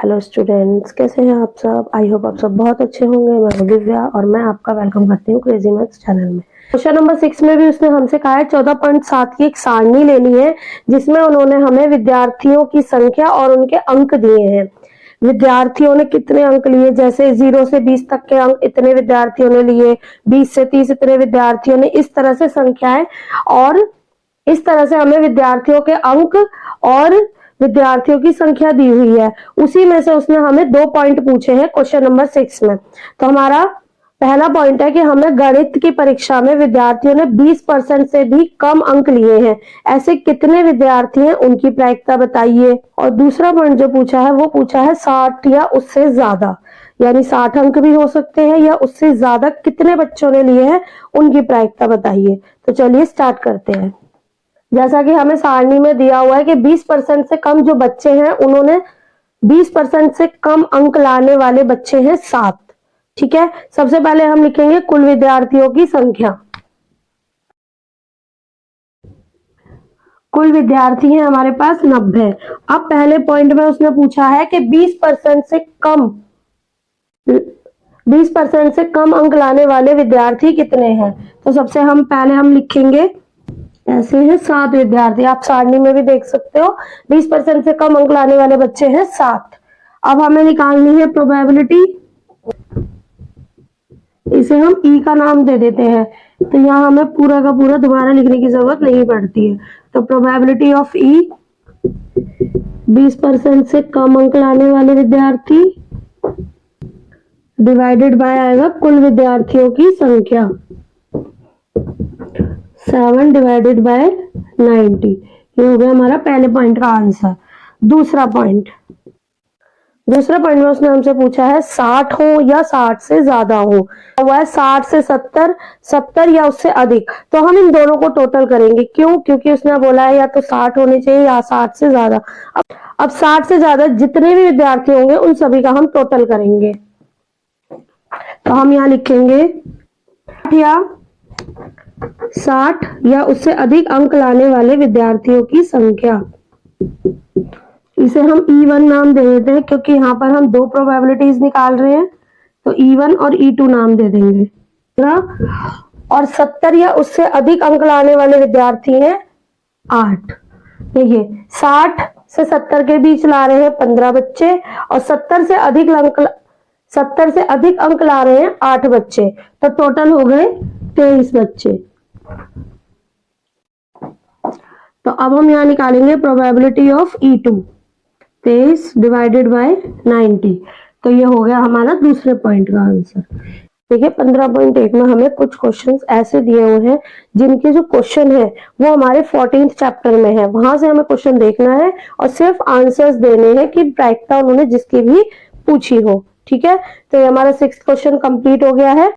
Hello students, कैसे हैं आप सब। आई होप आप सब बहुत अच्छे होंगे। मैं हूं दिव्या और मैं आपका वेलकम करती हूँ क्रेजी मैथ्स चैनल में। क्वेश्चन नंबर 6 में भी उसने हमसे कहा है 14.7 की एक सारणी लेनी है जिसमें उन्होंने हमें विद्यार्थियों की संख्या और उनके अंक दिए हैं। विद्यार्थियों ने कितने अंक लिए, जैसे 0 से 20 तक के अंक इतने विद्यार्थियों ने लिए, 20 से 30 इतने विद्यार्थियों ने, इस तरह से संख्याएं, और इस तरह से हमें विद्यार्थियों के अंक और विद्यार्थियों की संख्या दी हुई है। उसी में से उसने हमें 2 पॉइंट पूछे हैं क्वेश्चन नंबर 6 में। तो हमारा पहला पॉइंट है कि हमें गणित की परीक्षा में विद्यार्थियों ने 20% से भी कम अंक लिए हैं, ऐसे कितने विद्यार्थी हैं, उनकी प्रायिकता बताइए। और दूसरा पॉइंट जो पूछा है वो पूछा है 60 या उससे ज्यादा, यानी 60 अंक भी हो सकते हैं या उससे ज्यादा कितने बच्चों ने लिए हैं, उनकी प्रायिकता बताइए। तो चलिए स्टार्ट करते हैं। जैसा कि हमें सारणी में दिया हुआ है कि 20% से कम जो बच्चे हैं, उन्होंने 20% से कम अंक लाने वाले बच्चे हैं 7। ठीक है, सबसे पहले हम लिखेंगे कुल विद्यार्थियों की संख्या। कुल विद्यार्थी हैं हमारे पास 90। अब पहले पॉइंट में उसने पूछा है कि 20% से कम अंक लाने वाले विद्यार्थी कितने हैं। तो सबसे पहले हम लिखेंगे, ऐसे हैं 7 विद्यार्थी। आप सारणी में भी देख सकते हो 20% से कम अंक लाने वाले बच्चे हैं 7। अब हमें निकालनी है प्रोबेबिलिटी। इसे हम ई का नाम दे देते हैं, तो यहाँ हमें पूरा का पूरा दोबारा लिखने की जरूरत नहीं पड़ती है। तो प्रोबेबिलिटी ऑफ ई, 20% से कम अंक लाने वाले विद्यार्थी डिवाइडेड बाय आएगा कुल विद्यार्थियों की संख्या, 7 डिवाइडेड बाय 90। ये हो गया हमारा पहले पॉइंट का आंसर। दूसरा पॉइंट में उसने हमसे पूछा है 60 हो या 60 से ज्यादा हो। हुआ है 60 से 70, 70 या उससे अधिक। तो हम इन दोनों को टोटल करेंगे। क्यों? क्योंकि उसने बोला है या तो 60 होने चाहिए या 60 से ज्यादा। अब 60 से ज्यादा जितने भी विद्यार्थी होंगे उन सभी का हम टोटल करेंगे। तो हम यहाँ लिखेंगे 60 या उससे अधिक अंक लाने वाले विद्यार्थियों की संख्या। इसे हम E1 नाम दे देते हैं क्योंकि यहाँ पर हम 2 प्रोबेबिलिटीज निकाल रहे हैं, तो E1 और E2 नाम दे देंगे ना। और 70 या उससे अधिक अंक लाने वाले विद्यार्थी हैं 8। देखिए 60 से 70 के बीच ला रहे हैं 15 बच्चे, और 70 से अधिक अंक ला रहे हैं 8 बच्चे, तो टोटल हो गए 23 बच्चे। तो अब हम यहाँ निकालेंगे probability of E2, 23 divided by 90। तो ये हो गया हमारा दूसरे पॉइंट का आंसर। देखिए 15.1 में हमें कुछ क्वेश्चंस ऐसे दिए हुए हैं जिनके जो क्वेश्चन है वो हमारे 14th चैप्टर में है। वहां से हमें क्वेश्चन देखना है और सिर्फ आंसर्स देने हैं कि प्रायिकता उन्होंने जिसकी भी पूछी हो। ठीक है, तो ये हमारा 6th क्वेश्चन कंप्लीट हो गया है।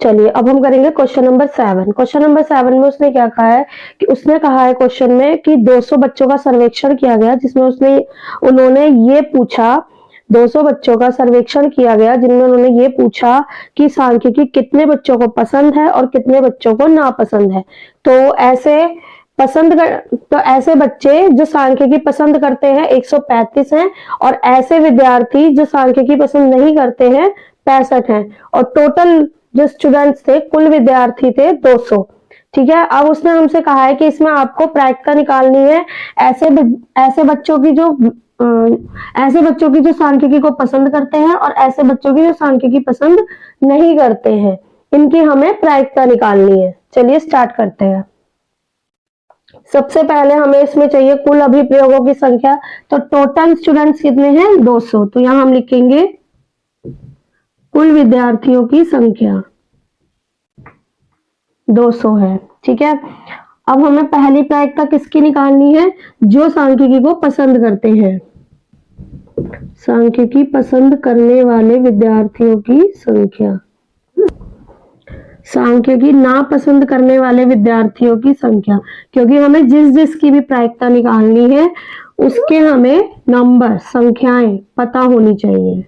चलिए अब हम करेंगे क्वेश्चन नंबर 7। क्वेश्चन नंबर 7 में उसने क्या कहा है कि उसने कहा है क्वेश्चन में कि 200 बच्चों का सर्वेक्षण किया गया, जिसमें उन्होंने ये पूछा, 200 बच्चों का सर्वेक्षण किया गया जिनमें उन्होंने ये पूछा कि सांख्यिकी कितने बच्चों को पसंद है और कितने बच्चों को नापसंद है। तो ऐसे बच्चे जो सांख्यिकी पसंद करते हैं 135 हैं, और ऐसे विद्यार्थी जो सांख्यिकी पसंद नहीं करते हैं 65 हैं, और टोटल जो स्टूडेंट्स थे, कुल विद्यार्थी थे 200। ठीक है, अब उसने हमसे कहा है कि इसमें आपको प्रायिकता निकालनी है ऐसे बच्चों की जो सांख्यिकी को पसंद करते हैं और ऐसे बच्चों की जो सांख्यिकी पसंद नहीं करते हैं, इनकी हमें प्रायिकता निकालनी है। चलिए स्टार्ट करते हैं। सबसे पहले हमें इसमें चाहिए कुल अभिप्रयोगों की संख्या। तो टोटल स्टूडेंट्स कितने हैं? 200। तो यहां हम लिखेंगे कुल विद्यार्थियों की संख्या 200 है। ठीक है, अब हमें पहली प्रायिकता किसकी निकालनी है? जो सांख्यिकी को पसंद करते हैं, सांख्यिकी पसंद करने वाले विद्यार्थियों की संख्या। सांख्यिकी ना पसंद करने वाले विद्यार्थियों की संख्या, क्योंकि हमें जिसकी भी प्रायिकता निकालनी है उसके हमें नंबर, संख्याएं पता होनी चाहिए।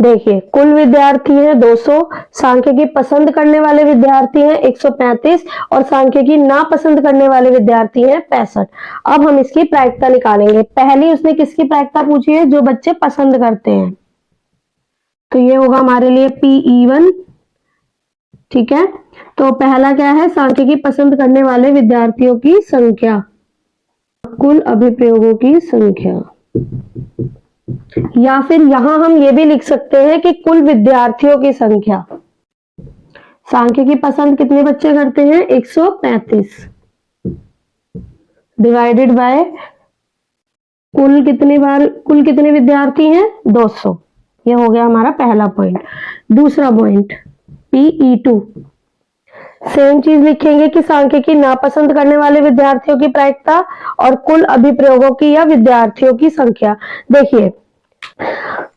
देखिए कुल विद्यार्थी हैं 200, सांख्यिकी पसंद करने वाले विद्यार्थी हैं 135 और सांख्यिकी ना पसंद करने वाले विद्यार्थी हैं 65। अब हम इसकी प्रायिकता निकालेंगे। पहली उसने किसकी प्रायिकता पूछी है? जो बच्चे पसंद करते हैं। तो ये होगा हमारे लिए PE1। ठीक है, तो पहला क्या है? सांख्यिकी पसंद करने वाले विद्यार्थियों की संख्या, कुल अभिप्रयोगों की संख्या। या फिर यहां हम ये भी लिख सकते हैं कि कुल विद्यार्थियों की संख्या। सांख्यिकी पसंद कितने बच्चे करते हैं? 135 डिवाइडेड बाय कुल कितने विद्यार्थी हैं? 200। ये हो गया हमारा पहला पॉइंट। दूसरा पॉइंट PE2, सेम चीज लिखेंगे कि सांख्यिकी नापसंद करने वाले विद्यार्थियों की प्रायिकता और कुल अभिप्रयोगों की या विद्यार्थियों की संख्या। देखिए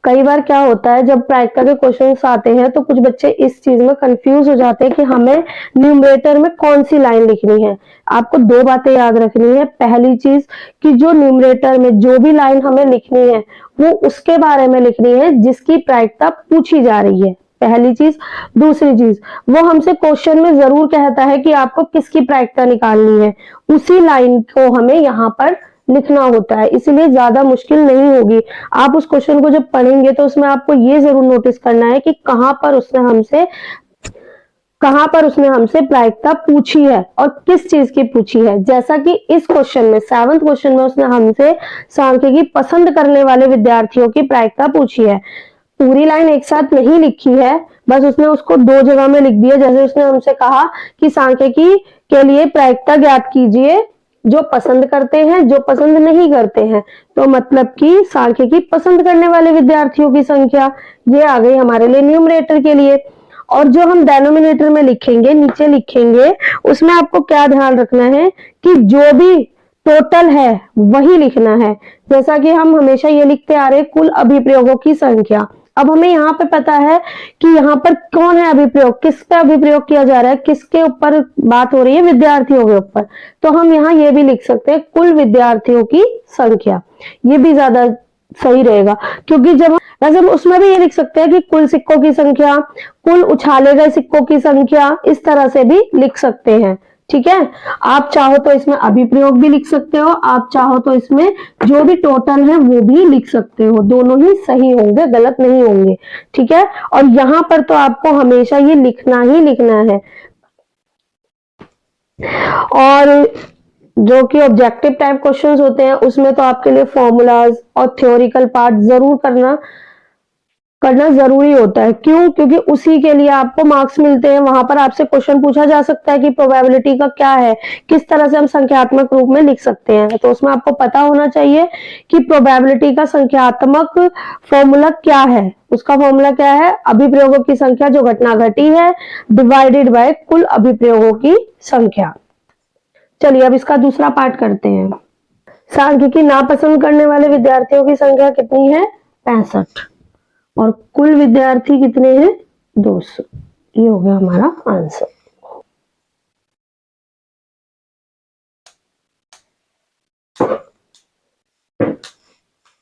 कई बार क्या होता है, जब प्रायिकता के क्वेश्चंस आते हैं तो कुछ बच्चे इस चीज में कंफ्यूज हो जाते हैं कि हमें न्यूमरेटर में कौन सी लाइन लिखनी है। आपको दो बातें याद रखनी है। पहली चीज कि जो न्यूमरेटर में जो भी लाइन हमें लिखनी है वो उसके बारे में लिखनी है जिसकी प्रायिकता पूछी जा रही है, पहली चीज। दूसरी चीज, वो हमसे क्वेश्चन में जरूर कहता है कि आपको किसकी प्रायिकता निकालनी है, उसी लाइन को हमें यहाँ पर लिखना होता है, इसलिए ज्यादा मुश्किल नहीं होगी। आप उस क्वेश्चन को जब पढ़ेंगे तो उसमें आपको ये जरूर नोटिस करना है कि कहां पर उसने हमसे प्रायिकता पूछी है और किस चीज की पूछी है। जैसा कि इस क्वेश्चन में 7th क्वेश्चन में उसने हमसे सांख्यिकी पसंद करने वाले विद्यार्थियों की प्रायिकता पूछी है। पूरी लाइन एक साथ नहीं लिखी है, बस उसने उसको दो जगह में लिख दिया। जैसे उसने हमसे कहा कि सांख्यिकी के लिए प्रायिकता ज्ञात कीजिए, जो पसंद करते हैं, जो पसंद नहीं करते हैं। तो मतलब कि सांख्यिकी पसंद करने वाले विद्यार्थियों की संख्या, ये आ गई हमारे लिए न्यूमरेटर के लिए। और जो हम डेनोमिनेटर में लिखेंगे, नीचे लिखेंगे, उसमें आपको क्या ध्यान रखना है कि जो भी टोटल है वही लिखना है। जैसा कि हम हमेशा ये लिखते आ रहे हैं, कुल अभिप्रयोगों की संख्या। अब हमें यहाँ पे पता है कि यहाँ पर कौन है अभिप्रयोग, किस पे अभिप्रयोग किया जा रहा है, किसके ऊपर बात हो रही है? विद्यार्थियों के ऊपर। तो हम यहाँ ये भी लिख सकते हैं कुल विद्यार्थियों की संख्या। ये भी ज्यादा सही रहेगा, क्योंकि जब वैसे हम उसमें भी ये लिख सकते हैं कि कुल सिक्कों की संख्या, कुल उछाले गए सिक्कों की संख्या, इस तरह से भी लिख सकते हैं। ठीक है, आप चाहो तो इसमें अभिप्रयोग भी लिख सकते हो, आप चाहो तो इसमें जो भी टोटल है वो भी लिख सकते हो। दोनों ही सही होंगे, गलत नहीं होंगे। ठीक है, और यहां पर तो आपको हमेशा ये लिखना ही लिखना है। और जो कि ऑब्जेक्टिव टाइप क्वेश्चंस होते हैं उसमें तो आपके लिए फॉर्मूलाज और थ्योरिकल पार्ट जरूर करना जरूरी होता है। क्यों? क्योंकि उसी के लिए आपको मार्क्स मिलते हैं। वहां पर आपसे क्वेश्चन पूछा जा सकता है कि प्रोबेबिलिटी का क्या है, किस तरह से हम संख्यात्मक रूप में लिख सकते हैं। तो उसमें आपको पता होना चाहिए कि प्रोबेबिलिटी का संख्यात्मक फॉर्मूला क्या है। उसका फॉर्मूला क्या है? अभिप्रयोगों की संख्या जो घटना घटी है डिवाइडेड बाय कुल अभिप्रयोगों की संख्या। चलिए अब इसका दूसरा पार्ट करते हैं। सांख्यिकी नापसंद करने वाले विद्यार्थियों की संख्या कितनी है? 65 और कुल विद्यार्थी कितने हैं? 200। ये हो गया हमारा आंसर।